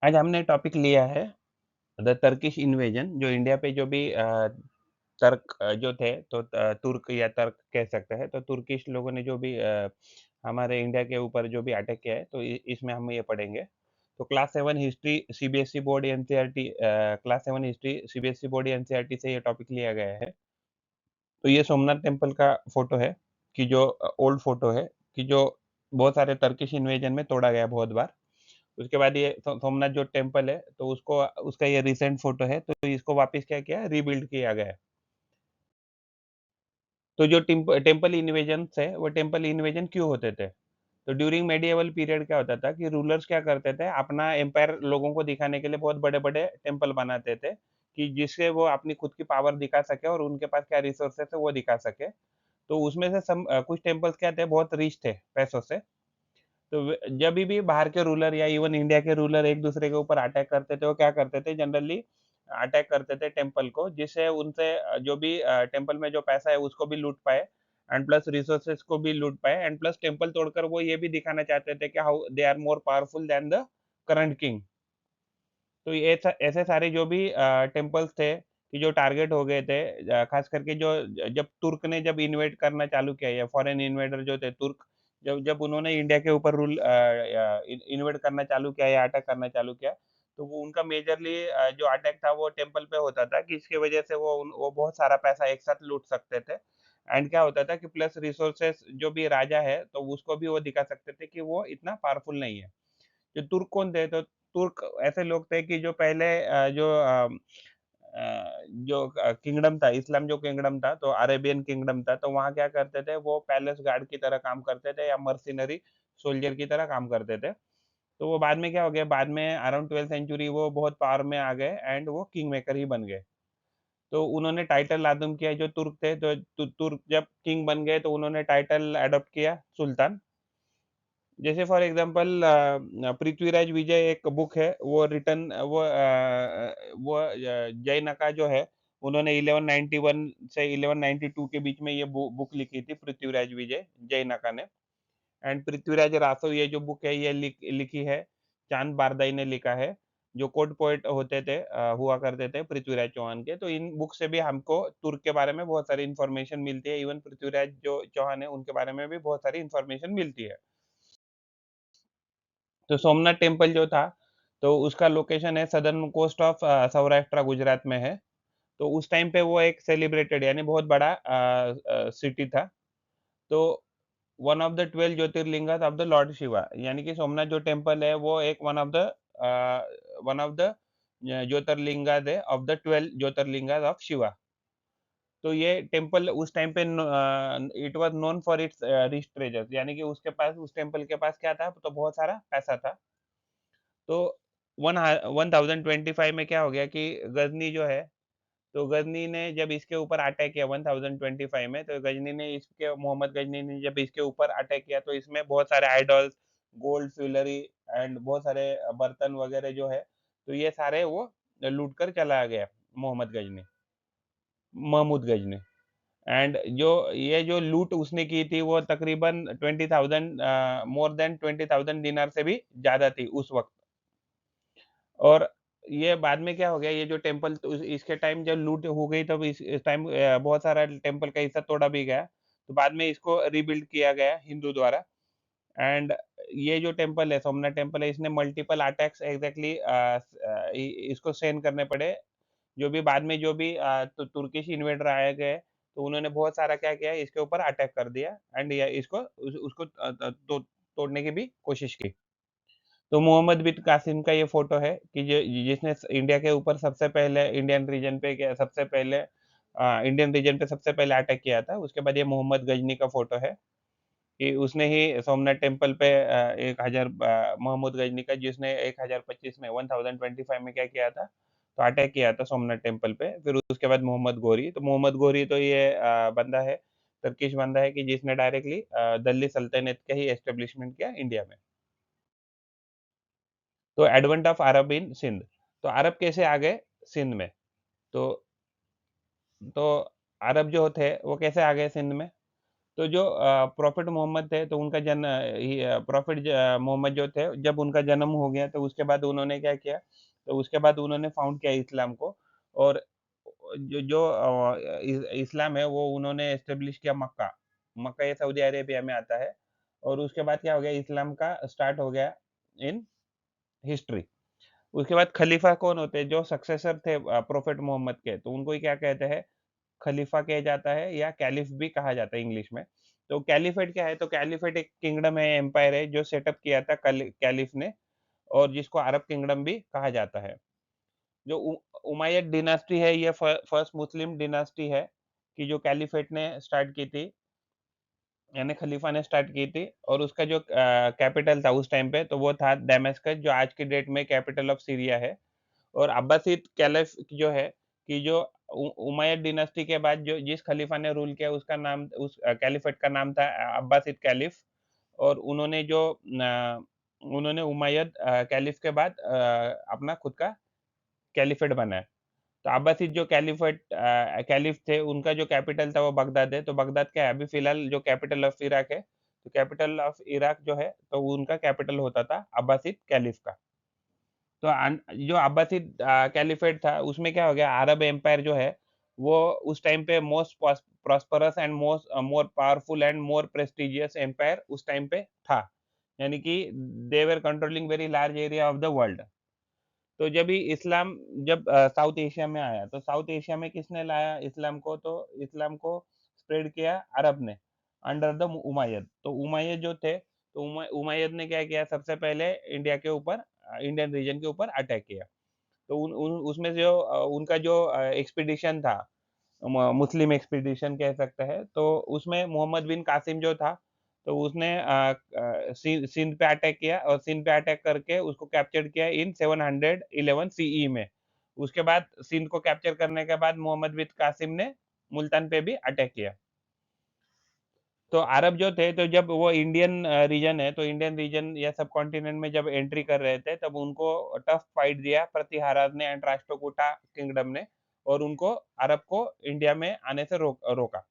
आज हमने टॉपिक लिया है द टर्किश इन्वेजन, जो इंडिया पे जो भी तर्क जो थे, तो तुर्क या तर्क कह सकते हैं। तो तुर्किश लोगों ने जो भी हमारे इंडिया के ऊपर जो भी अटैक किया है, तो इसमें हम ये पढ़ेंगे। तो class 7 history CBSE board NCERT, class 7 history CBSE board NCERT से ये टॉपिक लिया गया है। तो ये सोमनाथ टेम्पल का फोटो है, कि जो ओल्ड फोटो है, कि जो बहुत सारे टर्किश इन्वेजन में तोड़ा गया बहुत बार। उसके बाद ये सोमनाथ जो टेम्पल है, तो उसको उसका ये रिसेंट फोटो है, तो इसको वापस क्या किया, रीबिल्ड किया गया है। तो जो टेम्पल इन्वेजन है, वो टेम्पल इन्वेजन क्यों होते थे? तो ड्यूरिंग मेडिएवल पीरियड क्या होता था कि रूलर्स क्या करते थे, अपना एम्पायर लोगों को दिखाने के लिए बहुत बड़े बड़े टेम्पल बनाते थे, कि जिससे वो अपनी खुद की पावर दिखा सके और उनके पास क्या रिसोर्सेस है वो दिखा सके। तो उसमें से कुछ टेम्पल्स क्या थे, बहुत रिच थे पैसों से। तो जब भी बाहर के रूलर या इवन इंडिया के रूलर एक दूसरे के ऊपर अटैक करते थे, वो क्या करते थे, जनरली अटैक करते थे टेम्पल को, जिससे उनसे जो भी टेम्पल में जो पैसा है उसको भी लूट पाए, एंड प्लस रिसोर्सेज को भी लूट पाए, एंड प्लस टेम्पल तोड़कर वो ये भी दिखाना चाहते थे कि how they are more powerful than the current king. तो ये ऐसे सारे जो भी टेम्पल्स थे, कि जो टारगेट हो गए थे, खास करके जो जब तुर्क ने जब इन्वेड करना चालू किया, या फॉरेन इन्वेडर जो थे तुर्क, जब जब उन्होंने इंडिया के ऊपर इन्वेड करना चालू किया या अटैक करना चालू किया, तो वो उनका मेजरली जो अटैक था वो टेम्पल पे होता था, कि इसकी वजह से वो बहुत सारा पैसा एक साथ लूट सकते थे। एंड क्या होता था कि प्लस रिसोर्सेस जो भी राजा है, तो उसको भी वो दिखा सकते थे कि वो इतना पावरफुल नहीं है। जो तुर्क कौन थे? तो तुर्क ऐसे लोग थे कि जो पहले जो किंगडम था, इस्लाम जो किंगडम था, तो अरेबियन किंगडम था, तो वहाँ क्या करते थे, वो पैलेस गार्ड की तरह काम करते थे, या मर्सिनरी सोल्जर की तरह काम करते थे। तो वो बाद में क्या हो गया, बाद में अराउंड 12th सेंचुरी वो बहुत पावर में आ गए, एंड वो किंग मेकर ही बन गए। तो उन्होंने टाइटल लादुम किया, जो तुर्क थे, तो तुर्क जब किंग बन गए, तो उन्होंने टाइटल अडॉप्ट किया सुल्तान। जैसे फॉर एग्जांपल पृथ्वीराज विजय एक बुक है, वो रिटर्न वो जयनका जो है, उन्होंने 1191 से 1192 के बीच में ये बुक लिखी थी, पृथ्वीराज विजय जयनका ने। एंड पृथ्वीराज रासो ये जो बुक है, ये लिखी है, चांद बारदाई ने लिखा है, जो कोर्ट पोएट होते थे, हुआ करते थे पृथ्वीराज चौहान के। तो इन बुक से भी हमको तुर्क के बारे में बहुत सारी इन्फॉर्मेशन मिलती है, इवन पृथ्वीराज जो चौहान है उनके बारे में भी बहुत सारी इन्फॉर्मेशन मिलती है। तो सोमनाथ टेम्पल जो था, तो उसका लोकेशन है southern coast of Saurashtra, Gujarat में है। तो उस टाइम पे वो एक सेलिब्रेटेड, यानी बहुत बड़ा सिटी था। तो one of the 12 jyotirlingas of the lord Shiva, यानी कि सोमनाथ जो टेम्पल है, वो एक वन ऑफ द ज्योतिर्लिंगा है of the 12 jyotirlingas of Shiva. तो ये टेम्पल उस टाइम पे it was known for its rich treasures, यानी कि उसके पास, उस टेम्पल के पास क्या था, तो बहुत सारा पैसा था। तो 1025 में क्या हो गया कि गजनी जो है, तो गजनी ने जब इसके ऊपर अटैक किया 1025 में, तो गजनी ने इसके मोहम्मद गजनी ने जब इसके ऊपर अटैक किया, तो इसमें बहुत सारे आइडल्स, गोल्ड ज्वेलरी, एंड बहुत सारे बर्तन वगैरह जो है, तो ये सारे वो लूट कर चला गया मोहम्मद गजनी, महमूद गजनी। एंड जो लूट उसने की थी, वो तकरीबन 20,000, मोर देन 20,000 दिनार से भी ज्यादा थी उस वक्त। और ये बाद में क्या हो गया, ये जो टेम्पल, तो इसके टाइम जब लूट हो गई, तब इस टाइम बहुत सारा टेम्पल का हिस्सा तोड़ा भी गया। तो बाद में इसको रीबिल्ड किया गया हिंदू द्वारा। एंड ये जो टेम्पल है, सोमनाथ टेम्पल है, इसने मल्टीपल अटैक्स एग्जैक्टली इसको सहन करने पड़े। जो भी बाद में जो भी तुर्किश इन्वेडर आए गए, तो उन्होंने बहुत सारा क्या किया, इसके ऊपर अटैक कर दिया, एंड इसको उसको तोड़ने की भी कोशिश की। तो मोहम्मद बिन कासिम का ये फोटो है, कि जिसने इंडिया के ऊपर सबसे पहले, इंडियन रीजन पे सबसे पहले अटैक किया था। उसके बाद ये मोहम्मद गजनी का फोटो है, कि उसने ही सोमनाथ टेम्पल पे 1000 मोहम्मद गजनी का, जिसने 1025 में 1025 में क्या किया था, तो अटैक किया था सोमनाथ टेम्पल पे। फिर उसके बाद मोहम्मद गोरी, तो मोहम्मद गोरी तो ये बंदा है, टर्किश बंदा है, कि जिसने डायरेक्टली दिल्ली सल्तनत का ही एस्टेब्लिशमेंट किया इंडिया में। तो एडवेंट ऑफ अरब इन सिंध, तो अरब कैसे आ गए सिंध में? तो तो अरब जो थे, वो कैसे आ गए सिंध में? तो जो प्रॉफिट मोहम्मद थे, तो उनका प्रॉफिट मोहम्मद जो थे, जब उनका जन्म हो गया, तो उसके बाद उन्होंने क्या किया, तो उसके बाद उन्होंने फाउंड किया इस्लाम को। और जो जो इस्लाम है, वो उन्होंने एस्टेब्लिश किया मक्का। मक्का ये सऊदी अरेबिया में आता है। और उसके बाद क्या हो गया, इस्लाम का स्टार्ट हो गया इन हिस्ट्री। उसके बाद खलीफा कौन होते हैं, जो सक्सेसर थे प्रॉफिट मोहम्मद के, तो उनको ही क्या कहते हैं, खलीफा कहा जाता है, या कैलिफ भी कहा जाता है इंग्लिश में। तो कैलिफेट क्या है, तो कैलिफेट एक किंगडम है, एम्पायर है, जो सेटअप किया था कैलिफ ने, और जिसको अरब किंगडम भी कहा जाता है। जो उमाय्यद डिनास्टी है, ये फर्स्ट मुस्लिम डिनास्टी है, कि जो कैलिफेट ने स्टार्ट की थी, यानी खलीफा ने स्टार्ट की थी। और उसका जो कैपिटल था उस टाइम पे, तो वो था दमेस्कस, जो आज की डेट में कैपिटल ऑफ सीरिया है। और अब्बासीद कैलिफ जो है, कि जो उमैयद डिनास्टी के बाद जो जिस खलीफा ने रूल किया, उसका नाम, उस कैलिफेट का नाम था अब्बासीद कैलिफ। और उन्होंने उमैयद कैलिफ के बाद अपना खुद का कैलिफेट बनाया। तो अब्बासीद जो कैलिफ थे, उनका जो कैपिटल था वो बगदाद है। तो बगदाद क्या है अभी फिलहाल, जो कैपिटल ऑफ इराक है, तो कैपिटल ऑफ इराक जो है, तो उनका कैपिटल होता था अब्बासीद कैलिफ का। तो जो अब्बासिद कैलिफेट था, उसमें क्या हो गया, अरब एम्पायर जो है, वो उस टाइम पे most prosperous and more powerful and more prestigious empire उस टाइम पे था। यानी कि they were controlling very large area of the world. तो जब ही इस्लाम, जब साउथ एशिया में आया, तो साउथ एशिया में किसने लाया इस्लाम को, तो इस्लाम को स्प्रेड किया अरब ने, अंडर द उमायद। तो उमायद जो थे, तो उमायद ने क्या किया, सबसे पहले इंडिया के ऊपर, इंडियन रीजन के ऊपर अटैक किया। तो उसमें जो उनका जो एक्सपीडिशन था, मुस्लिम एक्सपीडिशन कह सकते हैं, तो उसमें मोहम्मद बिन कासिम जो था, तो उसने सिंध पे अटैक किया, और सिंध पे अटैक करके उसको कैप्चर किया इन 711 सीई में। उसके बाद सिंध को कैप्चर करने के बाद मोहम्मद बिन कासिम ने मुल्तान पे भी अटैक किया। तो अरब जो थे, तो जब वो इंडियन रीजन है, तो इंडियन रीजन या सब कॉन्टिनेंट में जब एंट्री कर रहे थे, तब उनको टफ फाइट दिया प्रतिहारा ने एंड राष्ट्रकूटा किंगडम ने, और उनको, अरब को इंडिया में आने से रोका।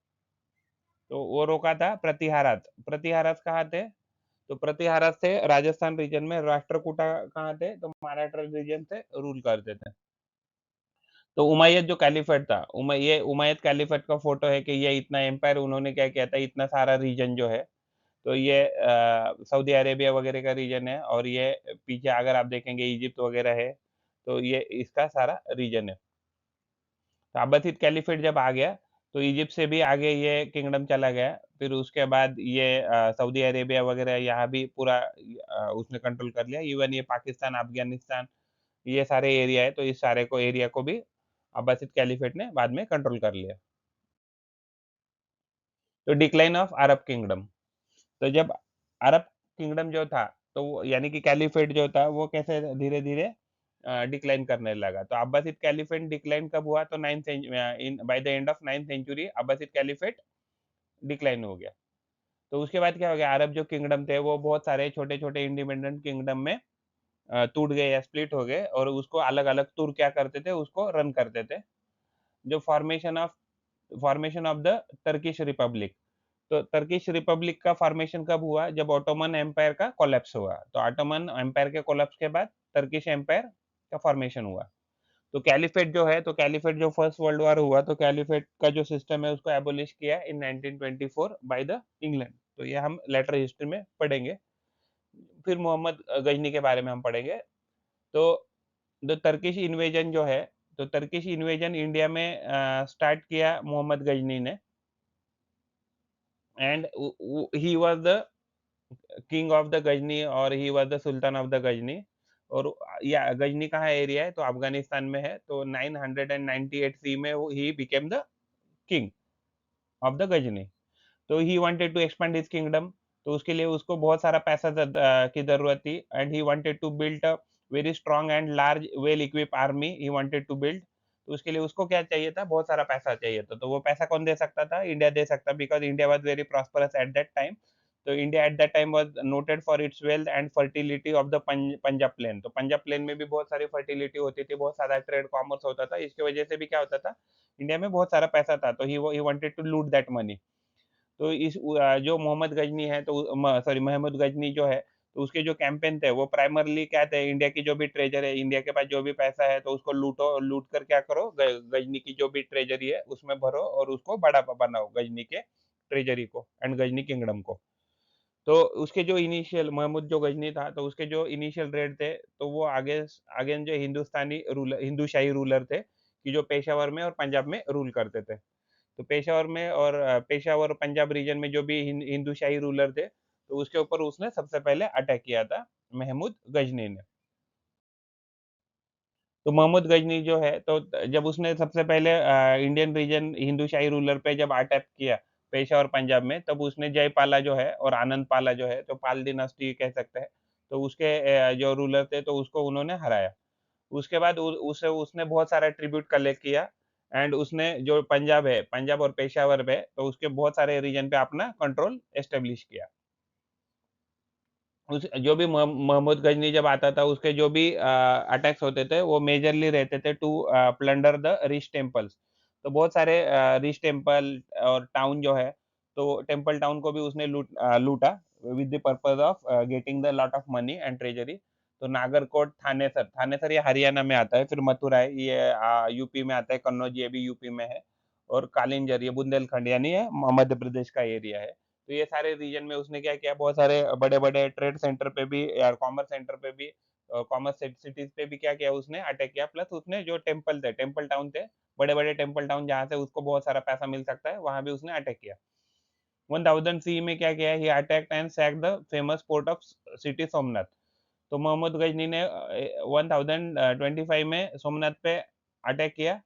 तो वो रोका था प्रतिहारात। प्रतिहारात कहाँ थे, तो प्रतिहारात थे राजस्थान रीजन में। राष्ट्रकूटा कहाँ थे, तो महाराष्ट्र रीजन से रूल करते थे। तो उमैयद जो कैलिफेट था, ये उमैयद कैलिफेट का फोटो है, कि ये इतना एम्पायर उन्होंने क्या किया था, इतना सारा रीजन जो है, तो ये सऊदी अरेबिया वगैरह का रीजन है। और ये पीछे अगर आप देखेंगे इजिप्ट वगैरह है, तो ये इसका सारा रीजन है। तो अब्बासिद कैलिफेट जब आ गया, तो इजिप्ट से भी आगे ये किंगडम चला गया। फिर उसके बाद ये सऊदी अरेबिया वगैरह यहाँ भी पूरा उसने कंट्रोल कर लिया। इवन ये पाकिस्तान, अफगानिस्तान, ये सारे एरिया है, तो इस सारे को एरिया को भी अब्बासिद कैलिफेट ने बाद में कंट्रोल कर लिया। तो डिक्लाइन ऑफ अरब किंगडम, तो जब अरब किंगडम जो था, तो यानी कि कैलिफेट जो था, वो कैसे धीरे धीरे डिक्लाइन करने लगा। तो अब्बासिद कैलिफेट डिक्लाइन कब हुआ, तो ninth in by the end of 9th century Abbasid caliphate decline हो गया। तो उसके बाद क्या हो गया, अरब जो किंगडम थे, वो बहुत सारे छोटे छोटे इंडिपेंडेंट किंगडम में टूट गए या स्प्लिट हो गए, और उसको अलग अलग तुर्क क्या करते थे, उसको रन करते थे। जो formation of the Turkish Republic, तो टर्किश रिपब्लिक का फॉर्मेशन कब हुआ, जब ऑटोमन एम्पायर का कोलैप्स हुआ। तो ऑटोमन एम्पायर के कोलैप्स के बाद टर्किश एम्पायर का फॉर्मेशन हुआ। तो कैलिफेट जो है, तो कैलिफेट जो फर्स्ट वर्ल्ड वॉर हुआ, तो कैलिफेट का जो सिस्टम है, उसको एबोलिश किया इन 1924 बाय द इंग्लैंड। तो ये हम लेटर हिस्ट्री में पढ़ेंगे। फिर मोहम्मद गजनी के बारे में हम पढ़ेंगे। तो द टर्किश इन्वेजन जो है, तो टर्किश इन्वेजन इंडिया में स्टार्ट किया मोहम्मद गजनी ने। And he was the king of the Ghazni, और he was the sultan of the Ghazni. और या गजनी कहाँ एरिया है, तो अफगानिस्तान में है। तो 998 सी में he became the king of the Ghazni. तो he wanted to expand his kingdom. तो उसके लिए उसको बहुत सारा पैसा की जरूरत थी। And he wanted to build a very strong and large well equip army he wanted to build. तो उसके लिए उसको क्या चाहिए था, बहुत सारा पैसा चाहिए था। तो वो पैसा कौन दे सकता था, इंडिया दे सकता, because India was very prosperous at that time. तो India at that time was noted for its wealth and fertility of the Punjab plain. तो पंजाब प्लेन में भी बहुत सारी फर्टिलिटी होती थी, बहुत सारा ट्रेड कॉमर्स होता था। इसकी वजह से भी क्या होता था, इंडिया में बहुत सारा पैसा था। तो he wanted to loot that money. तो जो मोहम्मद गजनी है तो सॉरी महमूद गजनी जो है, तो उसके जो कैंपेन थे वो प्राइमरली क्या थे, इंडिया की जो भी ट्रेजर है, इंडिया के पास जो भी पैसा है तो उसको लूटो, लूट कर क्या करो, गजनी की जो भी ट्रेजरी है उसमें भरो और उसको बड़ा बनाओ, गजनी के ट्रेजरी को एंड गजनी किंगडम को। तो उसके जो इनिशियल महमूद जो गजनी था, तो उसके जो इनिशियल रेड थे, तो वो आगे जो हिंदुस्तानी रूलर, हिंदू शाही रूलर थे, कि जो पेशावर में और पंजाब में रूल करते थे। तो पेशावर में और पेशावर पंजाब रीजन में जो भी हिंदू शाही रूलर थे, तो उसके ऊपर उसने सबसे पहले अटैक किया था, महमूद गजनी ने। तो महमूद गजनी जो है, तो जब उसने सबसे पहले इंडियन रीजन हिंदू शाही रूलर पे जब अटैक किया, पेशावर पंजाब में, तब उसने जयपाला जो है और आनंद पाला जो है, तो पाल डिनास्टी कह सकते हैं, तो उसके जो रूलर थे, तो उसको उन्होंने हराया। उसके बाद उसने बहुत सारा ट्रिब्यूट कलेक्ट किया एंड उसने जो पंजाब है, पंजाब और पेशावर पे, तो उसके बहुत सारे रीजन पे अपना कंट्रोल एस्टेब्लिश किया। उस जो भी महमूद गजनी जब आता था, उसके जो भी अटैक्स होते थे, वो मेजरली रहते थे to plunder the rich temples. तो बहुत सारे रिच टेम्पल और टाउन जो है, तो टेम्पल टाउन को भी उसने लूटा with the purpose of getting the lot of money and treasury. तो नागरकोट, थानेसर, थानेसर ये हरियाणा में आता है, फिर मथुरा है, ये यूपी में आता है, कन्नौज ये भी यूपी में है, और कालिंजर ये बुंदेलखंड यानी ये मध्य प्रदेश का एरिया है। तो ये सारे रीजन में उसने क्या किया, बहुत सारे बड़े-बड़े ट्रेड सेंटर पे भी या कॉमर्स सेंटर पे भी, कॉमर्स सिटीज़ पे भी क्या किया, उसने अटैक किया। प्लस उसने जो टेम्पल थे, टेम्पल टाउन थे, बड़े-बड़े टेम्पल टाउन जहाँ से उसको बहुत सारा पैसा मिल सकता है, वहाँ भी उसने अटैक किया। 1000 सीई में क्या किया, he attacked and sacked the famous port of city Somnath. तो मोहम्मद गजनी ने 1025 में सोमनाथ पे अटैक किया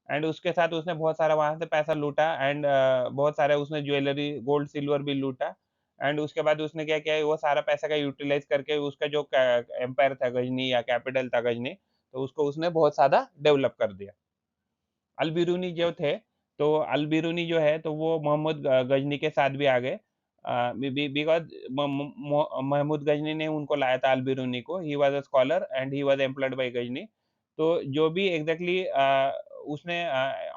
एंड उसके साथ उसने बहुत सारा वहाँ से पैसा लूटा एंड बहुत सारे उसने ज्वेलरी, गोल्ड, सिल्वर भी लूटा एंड उसके बाद उसने क्या किया, वो सारा पैसा का यूटिलाइज़ करके उसका जो एम्पायर था गजनी या कैपिटल था गजनी, तो उसको उसने बहुत ज़्यादा डेवलप कर दिया। अल-बिरूनी जो थे, तो अल-बिरूनी जो है, तो वो मोहम्मद गजनी के साथ भी आ गए। बिकॉज़ म म मो महमूद गजनी ने उनको लाया था अल-बिरूनी को, he was a scholar and he was employed by Ghazni. तो जो भी एग्ज़ैक्टली उसने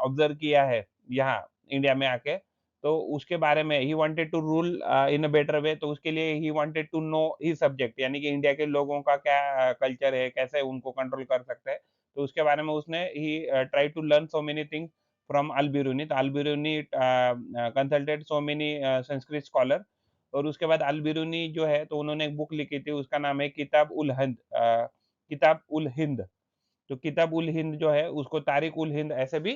ऑब्ज़र्व किया है यहाँ इंडिया में आके, तो उसके बारे में he wanted to rule in a better way, तो उसके लिए he wanted to know his subject, यानी कि इंडिया के लोगों का क्या कल्चर है, कैसे उनको कंट्रोल कर सकते हैं। तो उसके बारे में उसने he try to learn so many things from Al Biruni. तो Al Biruni consulted so many Sanskrit scholar, और उसके बाद अल-बिरूनी जो है, तो उन्होंने एक बुक लिखी थी, उसका नाम है किताब उल हिंद। तो किताब उल हिंद जो है, उसको तारीख उल हिंद ऐसे भी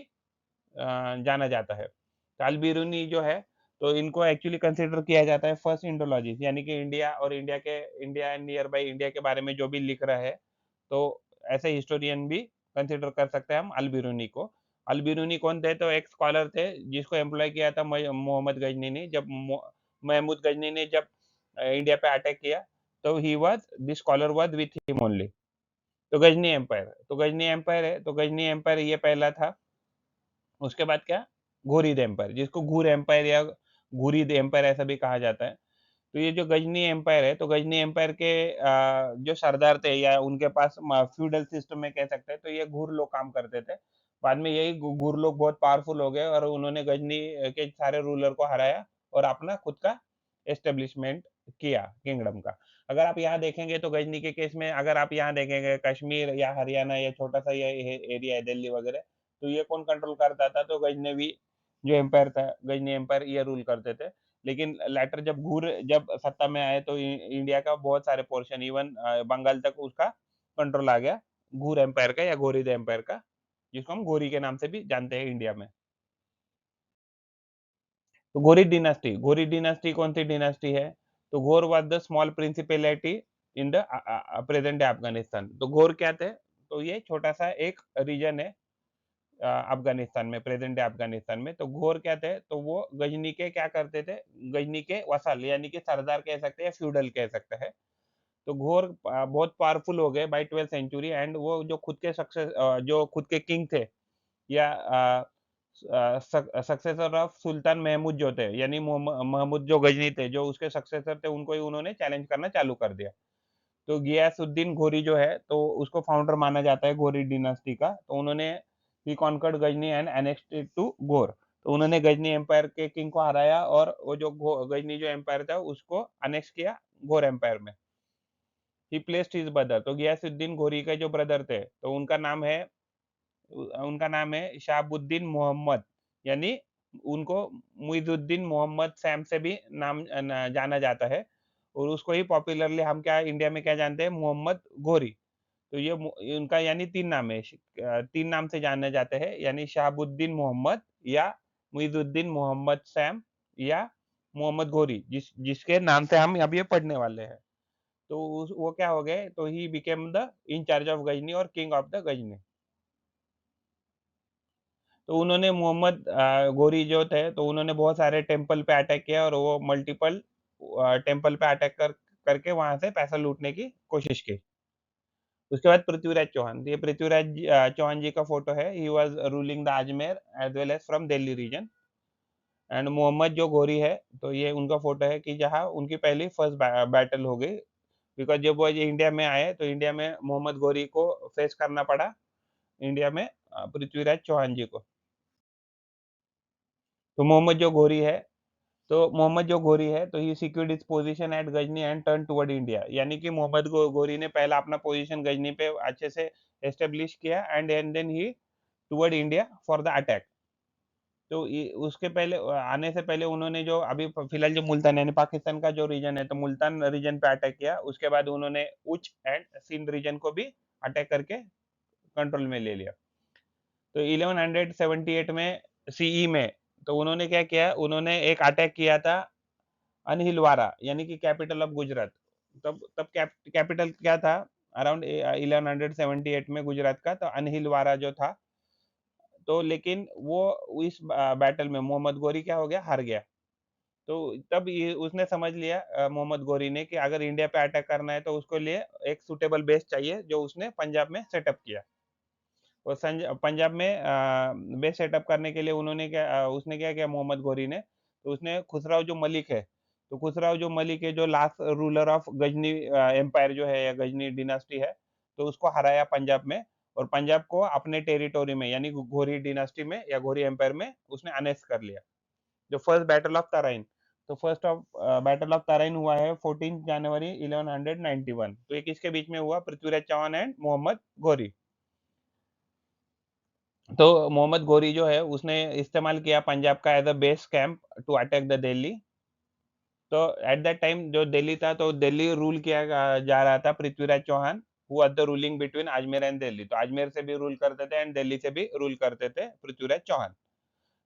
जाना जाता है। तो अल-बिरूनी जो है, तो इनको एक्चुअली कंसिडर किया जाता है फर्स्ट इंडोलॉजिस्ट, यानी कि इंडिया और India and near by India के बारे में जो भी लिख रहा है, तो ऐसे हिस्टोरियन भी कंसिडर कर सकते हैं हम अल-बिरूनी को। अल-बिरूनी कौन थे? तो एक स्कॉलर थे जिसको एम्प्लॉय किया था मोहम्मद गजनी ने, जब महमूद गजनी ने जब इंडिया पे अटैक किया, तो he was the scholar was with him only. तो गजनी एम्पायर है, तो गजनी एम्पायर ये पहला था। उसके बाद क्या? घुरिद एम्पायर, जिसको घुर एम्पायर या घुरिद एम्पायर ऐसा भी कहा जाता है। तो ये जो गजनी एम्पायर है, तो गजनी एम्पायर के जो सरदार थे या उनके पास फ्यूडल सिस्टम में कह सकते हैं, तो ये घुर लोग काम करते थे। बाद में यही घुर लोग बहुत पावरफुल हो गए और उन्होंने गजनी के सारे रूलर को हराया और अपना खुद का एस्टेब्लिशमेंट किया किंगडम का। अगर आप यहाँ देखेंगे, तो गजनी के केस में अगर आप यहाँ देखेंगे, कश्मीर या हरियाणा, या छोटा-सा ये एरिया है दिल्ली वगैरह, तो ये कौन कंट्रोल करता था? तो गजनवी जो एम्पायर था, गजनी एम्पायर ये रूल करते थे। लेकिन लेटर जब सत्ता में आए, तो इंडिया का बहुत सारे पोर्शन, इवन बंगाल तक उसका कंट्रोल आ गया, घूर एम्पायर का या घोरिद एम्पायर का, जिसको हम घोरी के नाम से भी जानते हैं इंडिया में। तो घोरी डिनास्टी कौन सी डिनास्टी है? तो घोर was the small principality in the present day Afghanistan. तो घोर क्या थे? तो ये छोटा सा एक रीजन है अफ़गानिस्तान में, प्रेज़ेंट डे अफ़गानिस्तान में। तो घोर क्या थे? तो वो गजनी के क्या करते थे? गजनी के वसाल यानी कि सरदार कह सकते हैं, फ्यूडल कह सकते हैं। तो घोर बहुत पावरफुल हो गए बाय 12th सेंचुरी एंड वो जो खुद के किंग थे, या सक्सेसर ऑफ सुल्तान महमूद जो थे, यानी महमूद जो गजनी थे, जो उसके सक्सेसर थे, उनको ही उन्होंने चैलेंज करना चालू कर दिया। तो गियासुद्दीन घोरी जो है, तो उसको फाउंडर माना जाता है घोरी डिनास्टी का। तो उन्होंने he conquered Ghazni and annexed it to Ghor. तो उन्होंने गजनी एम्पायर के किंग को हराया और वो जो गजनी जो एम्पायर था उसको अनेक्स किया घोर एम्पायर में। ही प्लेस्ड हिज ब्रदर, तो गयासुद्दीन घोरी के जो ब्रदर थे तो उनका नाम है शहाबुद्दीन मोहम्मद, यानी उनको मुइजुद्दीन मोहम्मद सैम से भी जाना जाता है, और उसको ही पॉपुलरली हम क्या इंडिया में क्या जानते हैं, मोहम्मद घोरी। तो उनका यानी तीन नाम है, तीन नाम से जाने जाते हैं, यानी शहाबुद्दीन मोहम्मद, या मुइजुद्दीन मोहम्मद सैम, या मोहम्मद घोरी, जिसके नाम से हम अभी ये पढ़ने वाले हैं। तो वो क्या हो गए, तो he became the in charge of Ghazni और किंग ऑफ द गजनी। तो उन्होंने मोहम्मद गोरी जो थे तो उन्होंने बहुत सारे टेम्पल पे अटैक किया, और वो मल्टीपल टेम्पल पे अटैक करके वहां से पैसा लूटने की कोशिश की। उसके बाद पृथ्वीराज चौहान, ये पृथ्वीराज चौहान जी का फोटो है। He was ruling the Ajmer as well as from Delhi region. And Mohammad जो गोरी है, तो ये उनका फोटो है कि जहाँ उनकी पहली फर्स्ट बैटल हो गई, बिकॉज जब वो ये इंडिया में आए तो इंडिया में मोहम्मद गोरी को फेस करना पड़ा, इंडिया में पृथ्वीराज चौहान जी को। तो मोहम्मद जो घोरी है तो he secured his position at Ghazni and turn toward India, यानी कि मोहम्मद घोरी ने पहला अपना पोजीशन गजनी पे अच्छे से एस्टेब्लिश किया, and then he toward India for the attack. तो उसके पहले आने से पहले उन्होंने जो अभी फिलहाल जो मुल्तान यानी पाकिस्तान का जो रीजन है, तो मुल्तान रीजन पे अटैक किया। उसके बाद उन्होंने उच एंड सिंध रीजन को भी अटैक करके कंट्रोल में ले लिया। तो 1178 में सीई में, तो उन्होंने क्या किया, उन्होंने एक अटैक किया था अनहिलवारा, यानी कि कैपिटल ऑफ गुजरात। तब तब कैपिटल क्या था, अराउंड 1178 में गुजरात का, तो अनहिलवारा जो था। तो लेकिन वो इस बैटल में मोहम्मद गोरी क्या हो गया, हार गया। तो तब ये उसने समझ लिया, मोहम्मद गोरी ने, कि अगर इंडिया पे अटैक करना है तो उसको लिए एक सुटेबल बेस चाहिए, जो उसने पंजाब में सेटअप किया। और पंजाब में बेस सेटअप करने के लिए उसने क्या किया मोहम्मद गोरी ने, तो उसने खुसराव जो मलिक है, तो खुसराव जो मलिक है, जो last ruler of Ghazni empire जो है, या गजनी डिनास्टी है, तो उसको हराया पंजाब में। और पंजाब को अपने टेरिटोरी में, यानी घोरी डिनास्टी में या घोरी एम्पायर में उसने अनेक्स कर लिया। जो फर्स्ट बैटल ऑफ तराइन, तो first of battle of Tarain हुआ है 14 जनवरी 1191। तो ये किसके बीच में हुआ, पृथ्वीराज चौहान एंड मोहम्मद घोरी। तो मोहम्मद गोरी जो है उसने इस्तेमाल किया पंजाब का as a base camp to attack the Delhi. तो एट दैट टाइम जो दिल्ली था, तो दिल्ली रूल किया जा रहा था Prithviraj Chauhan, who are the ruling between Ajmer and Delhi. तो अजमेर से भी रूल करते थे एंड दिल्ली से भी रूल करते थे पृथ्वीराज चौहान।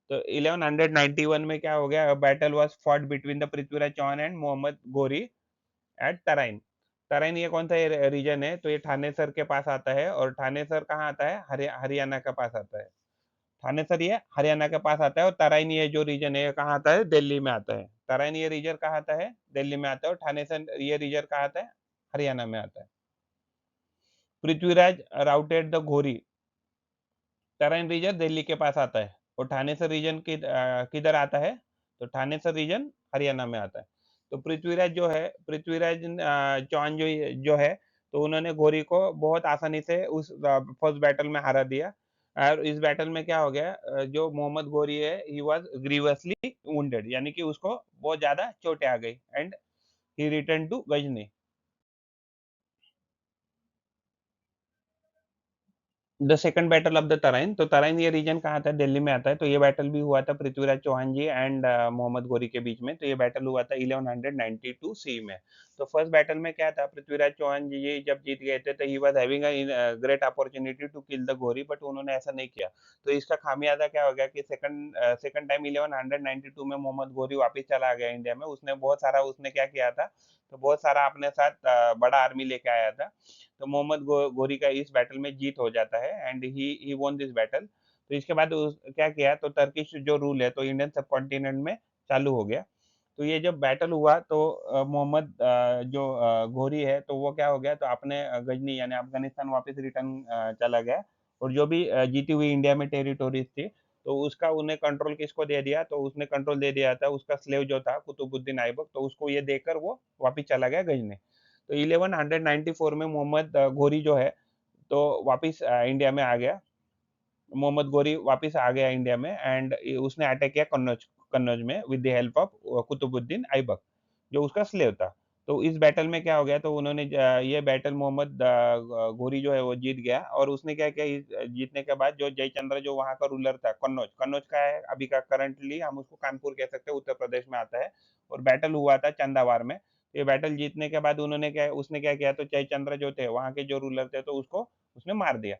तो 1191 में क्या हो गया, battle was fought between the Prithviraj Chauhan and Mohammad Ghori at Tarain. Tarain ये कौन सा रीजन है, तो ये ठानेसर के पास आता है। और ठानेसर कहाँ आता है, हरियाणा के पास आता है। थानेसर ये हरियाणा के पास आता है, और तराइन ये जो रीजन है कहाँ आता है, दिल्ली में आता है। तराइन ये रीजन कहाँ आता है, दिल्ली में आता है। और थानेसर ये रीजन कहाँ आता है, हरियाणा में आता है। Prithviraj routed the Ghori, Tarain reason Delhi के पास आता है, और थानेसर रीजन किधर आता है, तो थानेसर रीजन हरियाणा में आता है। तो पृथ्वीराज चौहान जो है, तो उन्होंने घोरी को बहुत आसानी से उस फर्स्ट बैटल में हरा दिया। और इस बैटल में क्या हो गया, जो मोहम्मद गोरी है, ही वाज ग्रीवसली वुंडेड, यानी कि उसको बहुत ज्यादा चोटें आ गई, and he return to Ghazni. The second battle of the Tarain, तो तराइन ये रीजन कहाँ आता है, दिल्ली में आता है। तो ये बैटल भी हुआ था पृथ्वीराज चौहान जी एंड मोहम्मद गोरी के बीच में। तो ये बैटल हुआ था 1192 सी में। तो फर्स्ट बैटल में क्या था, पृथ्वीराज चौहान जी ये जब जीत गए थे, तो he was having a great opportunity to kill the Ghori, but उन्होंने ऐसा नहीं किया। तो इसका खामियाजा क्या हो गया कि सेकंड टाइम 1192 में मोहम्मद गोरी वापस चला गया इंडिया में। उसने क्या किया था, तो बहुत सारा अपने साथ बड़ा आर्मी लेके आया था। तो मोहम्मद गोरी का इस बैटल में जीत हो जाता है, and he won this battle. तो इसके बाद क्या किया, तो टर्किश जो रूल है तो इंडियन सब कॉन्टिनेंट में चालू हो गया। तो ये जब बैटल हुआ, तो मोहम्मद जो घोरी है, तो वो क्या हो गया, तो अपने गजनी यानी अफगानिस्तान वापस रिटर्न चला गया। और जो भी जीती हुई इंडिया में टेरिटोरीज थी, तो उसका उन्हें कंट्रोल किसको दे दिया, तो उसने कंट्रोल दे दिया था उसका स्लेव जो था कुतुबुद्दीन ऐबक। तो उसको ये देकर वो वापस चला गया गजनी। तो 1194 में मोहम्मद घोरी जो है, तो वापिस इंडिया में आ गया। मोहम्मद गोरी वापस आ गया इंडिया में एंड उसने अटैक किया कन्नौज कन्नौज में with the help of Qutubuddin Aibak, जो उसका स्लेव था। तो इस बैटल में क्या हो गया, तो उन्होंने ये बैटल मोहम्मद घोरी जो है वो जीत गया, और उसने क्या किया, इस जीतने के बाद जो जयचंद्र जो वहाँ का रूलर था, कन्नौज कन्नौज का है अभी का, करंटली हम उसको कानपुर कह सकते हैं, उत्तर प्रदेश में आता है, और बैटल हुआ था चंदावार में। ये बैटल जीतने के बाद उन्होंने क्या उसने क्या किया, तो जयचंद्र जो थे वहाँ के जो रूलर थे, तो उसको उसने मार दिया।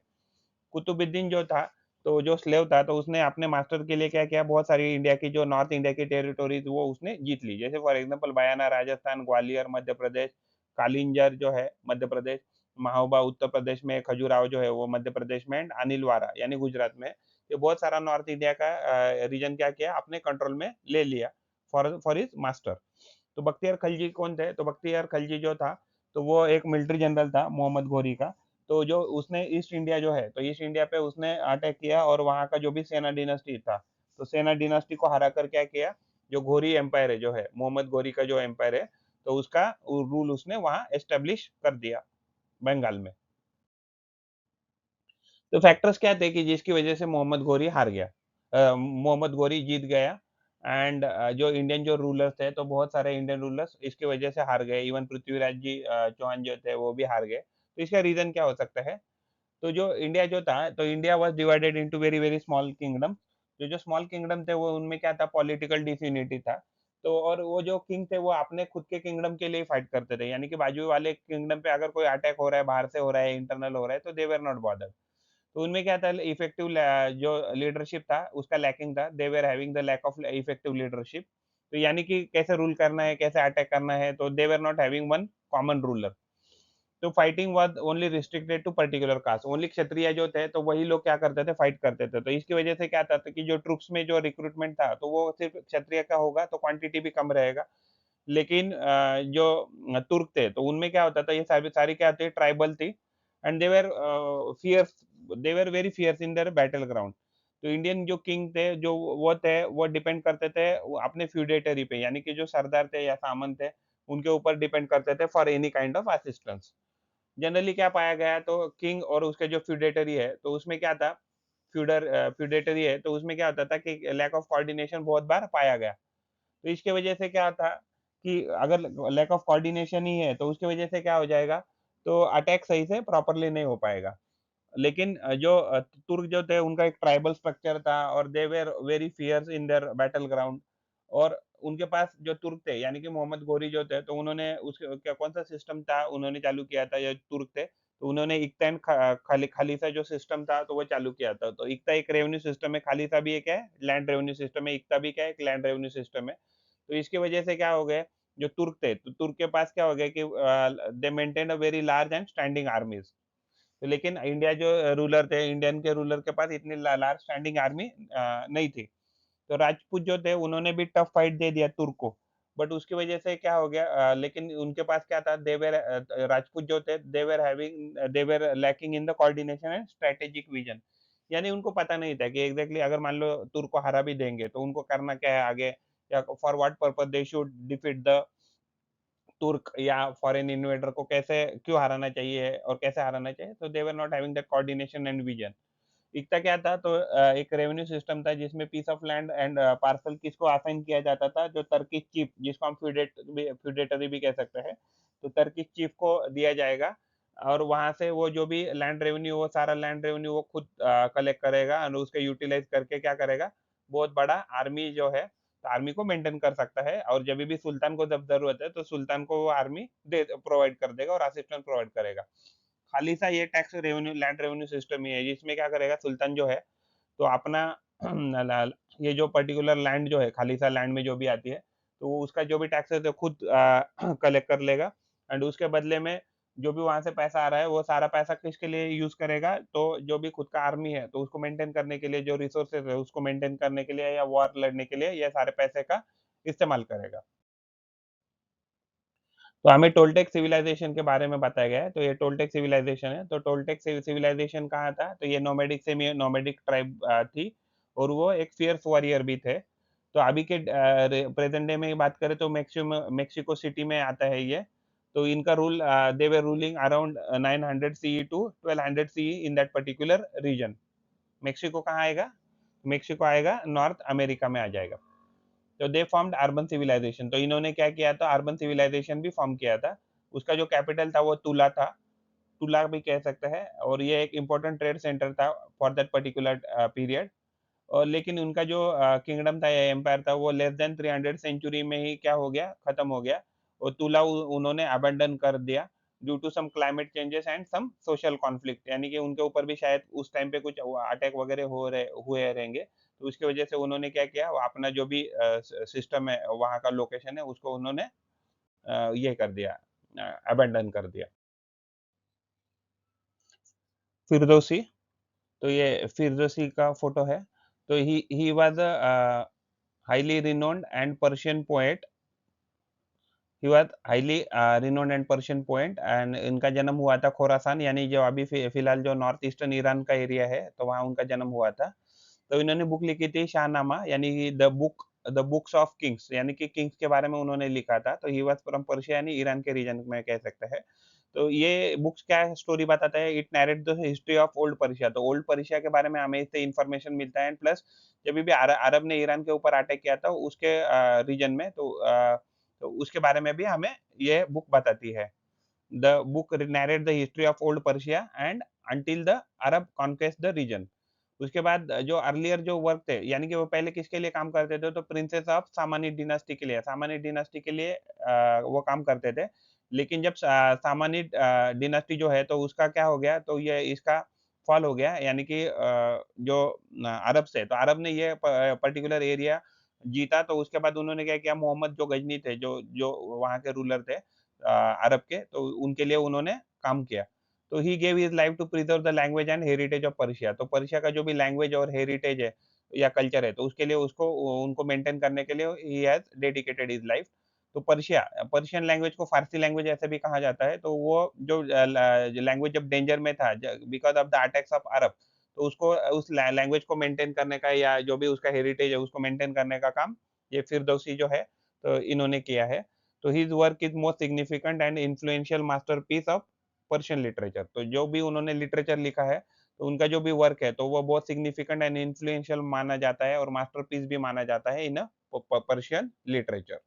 कुतुबुद्दीन जो था, तो जो स्लेव था, तो उसने अपने मास्टर के लिए क्या किया, बहुत सारी इंडिया की जो नॉर्थ इंडिया की टेरिटोरीज वो उसने जीत ली। जैसे फॉर एग्जांपल बयाना राजस्थान, ग्वालियर मध्य प्रदेश, कालिंजर जो है मध्य प्रदेश, महोबा उत्तर प्रदेश में, खजुराहो जो है वो मध्य प्रदेश में, एंड अनिलवारा यानी गुजरात में। ये बहुत सारा नॉर्थ इंडिया का रीजन क्या किया, अपने कंट्रोल में ले लिया फॉर फॉर हिज मास्टर। तो बख्तियार खलजी कौन थे, तो बख्तियार खलजी जो था, तो वो एक मिलिट्री जनरल था मोहम्मद घोरी का। तो जो उसने ईस्ट इंडिया जो है, तो ईस्ट इंडिया पे उसने अटैक किया, और वहाँ का जो भी सेना डिनास्टी था, तो सेना डिनास्टी को हरा कर क्या किया, जो घोरी एम्पायर है जो है, मोहम्मद घोरी का जो एम्पायर है, तो उसका रूल उसने वहाँ एस्टेब्लिश कर दिया बंगाल में। तो फैक्टर्स क्या थे कि जिसकी वजह से मोहम्मद घोरी हार गया, मोहम्मद घोरी जीत गया, एंड जो इंडियन जो रूलर्स थे, तो बहुत सारे इंडियन रूलर्स इसकी वजह से हार गए, इवन पृथ्वीराज जी चौहान जो थे वो भी हार गए। तो इसका रीजन क्या हो सकता है, तो जो इंडिया जो था, तो India was divided into very very small kingdom. जो जो स्मॉल किंगडम थे, वो उनमें क्या था, पॉलिटिकल डिसयूनिटी था। तो और वो जो किंग थे, वो अपने खुद के किंगडम के लिए फाइट करते थे, यानी कि बाजू वाले किंगडम पे अगर कोई अटैक हो रहा है, बाहर से हो रहा है, इंटरनल हो रहा है, तो दे वर नॉट बॉदर्ड। तो उनमें क्या था, इफेक्टिव जो लीडरशिप था उसका लैकिंग था, they were having the lack of effective leadership. तो यानी कि कैसे रूल करना है, कैसे अटैक करना है, तो they were not having one common ruler. तो fighting was only restricted to particular caste, only Kshatriya जो थे, तो वही लोग क्या करते थे, फाइट करते थे। तो इसकी वजह से क्या था, तो कि जो ट्रूप्स में जो रिक्रूटमेंट था, तो वो सिर्फ क्षत्रिय का होगा, तो क्वांटिटी भी कम रहेगा। लेकिन जो तुर्क थे, तो उनमें क्या होता था, ये सारी सारी क्या थी, ट्राइबल थी, and they were fierce, they were very fierce in their battle ground. तो इंडियन जो किंग थे, जो वो थे, वो डिपेंड करते थे वो अपने फ्यूडेटरी पे, यानी कि जो सरदार थे या सामंत थे, उनके ऊपर डिपेंड करते थे for any kind of assistance. Generally क्या पाया गया, तो किंग और उसके जो फ्यूडेटरी है, तो उसमें क्या था, फ्यूडेटरी है, तो उसमें क्या होता था कि लैक ऑफ कोऑर्डिनेशन बहुत बार पाया गया। तो इसके वजह से क्या था कि अगर लैक ऑफ कोऑर्डिनेशन ही है, तो उसकी वजह से क्या हो जाएगा, तो अटैक सही से प्रॉपरली नहीं हो पाएगा। लेकिन जो तुर्क जो थे, उनका एक ट्राइबल स्ट्रक्चर था, और they were very fierce in their battle ground. और उनके पास जो तुर्क थे, यानी कि मोहम्मद गोरी जो थे, तो उन्होंने उस क्या कौन सा सिस्टम था उन्होंने चालू किया था, ये तुर्क थे, तो उन्होंने इक्ता एंड खालीसा जो सिस्टम था, तो वो चालू किया था। तो इक्ता एक रेवेन्यू सिस्टम है, खालीसा भी एक है लैंड रेवेन्यू सिस्टम है, इक्ता भी क्या है, एक लैंड रेवेन्यू सिस्टम है। तो इसकी वजह से क्या हो गया, जो तुर्क थे, तो तुर्क के पास क्या हो गया कि दे maintain a very large and standing आर्मीज। तो लेकिन इंडिया जो रूलर थे, इंडियन के रूलर के पास इतनी लार्ज स्टैंडिंग आर्मी नहीं थी। तो राजपूत जो थे, उन्होंने भी टफ फाइट दे दिया तुर्क को। बट उसकी वजह से क्या हो गया, लेकिन उनके पास क्या था, देवर राजपूत जो थे, they were lacking in the coordination and strategic vision. यानी उनको पता नहीं था कि एग्जैक्टली अगर मान लो तुर्क को हरा भी देंगे, तो उनको करना क्या है आगे, या for what purpose they should defeat the तुर्क, या फॉरेन इन्वेडर को कैसे क्यों हराना चाहिए और कैसे हराना चाहिए। तो they were not having that coordination and vision. इतना क्या था, तो एक रेवेन्यू सिस्टम था, जिसमें piece of land and parcel किसको असाइन किया जाता था, जो टर्किश चीफ, जिसको हम फ्यूडेटरी भी कह सकते हैं, तो टर्किश चीफ को दिया जाएगा। और वहां से वो जो भी लैंड रेवेन्यू, वो सारा लैंड रेवेन्यू वो खुद कलेक्ट करेगा, और उसके यूटिलाइज करके क्या करेगा, बहुत बड़ा आर्मी जो है, तो आर्मी को मेंटेन कर सकता है। और जब भी सुल्तान को जब जरूरत है, तो सुल्तान को वो आर्मी दे प्रोवाइड कर देगा और असिस्टेंस प्रोवाइड करेगा। खालिसा ये tax revenue land revenue system ही है, जिसमें क्या करेगा सुल्तान जो है, तो अपना ये जो पर्टिकुलर लैंड जो है, खालिसा लैंड में जो भी आती है, तो वो उसका जो भी टैक्स है, तो खुद कलेक्ट कर लेगा। एंड उसके बदले में जो भी वहां से पैसा आ रहा है, वो सारा पैसा किसके लिए यूज करेगा, तो जो भी खुद का आर्मी है, तो उसको मेंटेन करने के लिए, जो रिसोर्सेज है उसको मेंटेन करने के लिए, या वॉर लड़ने के लिए, ये सारे पैसे का इस्तेमाल करेगा। तो हमें टोल्टेक सिविलाइजेशन के बारे में बताया गया है। तो ये टोल्टेक सिविलाइजेशन है। तो टोल्टेक सिविलाइजेशन कहाँ था, तो ये नोमैडिक सेमी नोमैडिक ट्राइब थी, और वो एक फियर्स वॉरियर भी थे। तो अभी के प्रेजेंट डे में बात करें, तो मेक्सिको सिटी में आता है ये। तो इनका rule, they were ruling around 900 CE to 1200 CE in that particular region, Mexico कहाँ आएगा? मेक्सिको आएगा नॉर्थ अमेरिका में आ जाएगा। तो दे फॉर्म्ड अर्बन सिविलाइजेशन, तो इन्होंने क्या किया था, अर्बन सिविलाइजेशन भी फॉर्म किया था। उसका जो कैपिटल था वो तुला था, तुला भी कह सकते हैं, और ये एक इम्पोर्टेंट ट्रेड सेंटर था फॉर दैट पर्टिकुलर पीरियड। और लेकिन उनका जो किंगडम था या एम्पायर था वो लेस देन 300 सेंचुरी में ही क्या हो गया, खत्म हो गया। और तुला उन्होंने अबेंडन कर दिया due to some climate changes and some social conflict, यानी कि उनके ऊपर भी शायद उस टाइम पे कुछ अटैक वगैरह हो रहे हुए रहेंगे, तो उसकी वजह से उन्होंने क्या किया, वो अपना जो भी सिस्टम है वहाँ का लोकेशन है उसको उन्होंने ये कर दिया, अबेंडन कर दिया। फिरदौसी, तो ये फिरदौसी का फोटो है। तो he was highly renowned and Persian poet. He was highly renowned and Persian poet, and इनका जन्म हुआ था खोरासान, यानी जो अभी फिलहाल जो नॉर्थ ईस्टर्न ईरान का एरिया है, तो वहाँ उनका जन्म हुआ था। तो इन्होंने बुक लिखी थी शाहनामा, यानी कि द बुक्स ऑफ किंग्स, यानी कि किंग्स के बारे में उन्होंने लिखा था। तो ही वाज फ्रॉम पर्शिया, यानी ईरान के रीजन में कह सकते हैं। तो ये बुक्स क्या स्टोरी बताता है, it narrate the history of old Persia, तो ओल्ड पर्शिया के बारे में हमें इससे इन्फॉर्मेशन मिलता है। एंड प्लस जब भी अरब ने ईरान के ऊपर अटैक किया था उसके रीजन में, तो उसके बारे में भी हमें ये बुक बताती है। The book narrate the history of old Persia and until the Arab conquest the region. उसके बाद जो अर्लियर जो वर्क थे, यानी कि वो पहले किसके लिए काम करते थे, तो प्रिंसेस ऑफ सामानिड डिनास्टी के लिए, सामानिड डिनास्टी के लिए वो काम करते थे। लेकिन जब सामानिड डिनास्टी जो है तो उसका क्या हो गया, तो ये इसका फॉल हो गया, यानी कि जो अरब से, तो अरब ने ये पर्टिकुलर एरिया जीता। तो उसके बाद उन्होंने क्या किया, मोहम्मद जो गजनी थे, जो जो वहाँ के रूलर थे अरब के, तो उनके लिए उन्होंने काम किया। तो he gave his life to preserve the language and heritage of Persia, तो पर्शिया का जो भी लैंग्वेज और हेरिटेज है या कल्चर है, तो उसके लिए उसको उनको मेंटेन करने के लिए he has dedicated his life. तो पर्शियन लैंग्वेज को फारसी लैंग्वेज ऐसे भी कहा जाता है। तो वो जो लैंग्वेज जब डेंजर में था because of the attacks of Arab, तो उसको उस लैंग्वेज को मेंटेन करने का या जो भी उसका हेरिटेज है उसको मेंटेन करने का काम ये फिरदौसी जो है तो इन्होंने किया है। तो his work is most significant and influential masterpiece of Persian literature, तो जो भी उन्होंने लिटरेचर लिखा है, तो उनका जो भी वर्क है तो वो बहुत सिग्निफिकेंट एंड इन्फ्लुएंशियल माना जाता है और मास्टरपीस भी माना जाता है इन पर्शियन लिटरेचर।